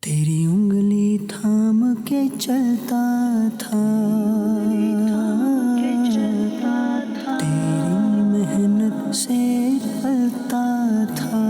تیری انگلی تھام کے چلتا تھا، تیری محنت سے پلتا تھا،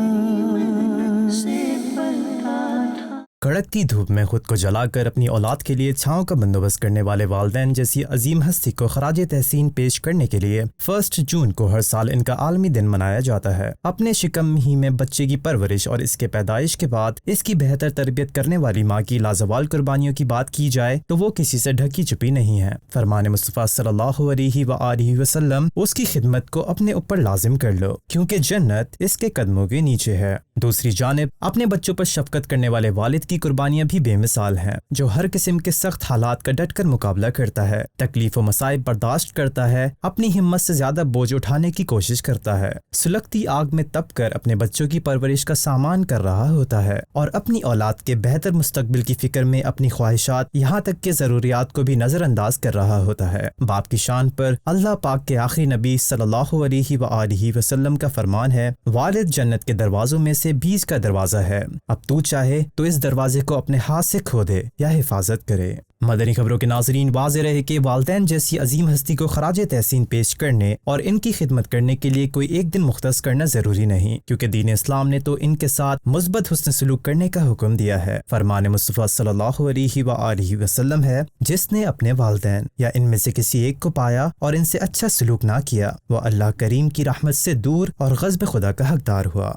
کڑکتی دھوپ میں خود کو جلا کر اپنی اولاد کے لیے چھاؤں کا بندوبست کرنے والے والدین جیسی عظیم ہستی کو خراج تحسین پیش کرنے کے لیے 1 جون کو ہر سال ان کا عالمی دن منایا جاتا ہے۔ اپنے شکم ہی میں بچے کی پرورش اور اس کے پیدائش کے بعد اس کی بہتر تربیت کرنے والی ماں کی لازوال قربانیوں کی بات کی جائے تو وہ کسی سے ڈھکی چھپی نہیں ہے۔ فرمان مصطفیٰ صلی اللہ علیہ وآلہ وسلم اس کی خدمت کو اپنے اوپر لازم کر لو کیونکہ جنت اس کے قدموں کے نیچے ہے۔ دوسری جانب اپنے بچوں پر شفقت کرنے والے والد کی قربانیاں بھی بے مثال ہیں، جو ہر قسم کے سخت حالات کا ڈٹ کر مقابلہ کرتا ہے، تکلیف و مصائب برداشت کرتا ہے، اپنی ہمت سے زیادہ بوجھ اٹھانے کی کوشش کرتا ہے، سلگتی آگ میں تپ کر اپنے بچوں کی پرورش کا سامان کر رہا ہوتا ہے اور اپنی اولاد کے بہتر مستقبل کی فکر میں اپنی خواہشات یہاں تک کہ ضروریات کو بھی نظر انداز کر رہا ہوتا ہے۔ باپ کی شان پر اللہ پاک کے آخری نبی صلی اللہ علیہ وآلہ وسلم کا فرمان ہے، والد جنت کے دروازوں میں سے 20 کا دروازہ ہے، اب تو چاہے تو اس دروازے کو اپنے ہاتھ سے کھو دے یا حفاظت کرے۔ مدنی خبروں کے ناظرین، واضح رہے کہ والدین جیسی عظیم ہستی کو خراج تحسین پیش کرنے اور ان کی خدمت کرنے کے لیے کوئی ایک دن مختص کرنا ضروری نہیں، کیونکہ دین اسلام نے تو ان کے ساتھ مثبت حسن سلوک کرنے کا حکم دیا ہے۔ فرمان مصطفیٰ صلی اللہ علیہ وآلہ وسلم ہے، جس نے اپنے والدین یا ان میں سے کسی ایک کو پایا اور ان سے اچھا سلوک نہ کیا، وہ اللہ کریم کی رحمت سے دور اور غضب خدا کا حقدار ہوا۔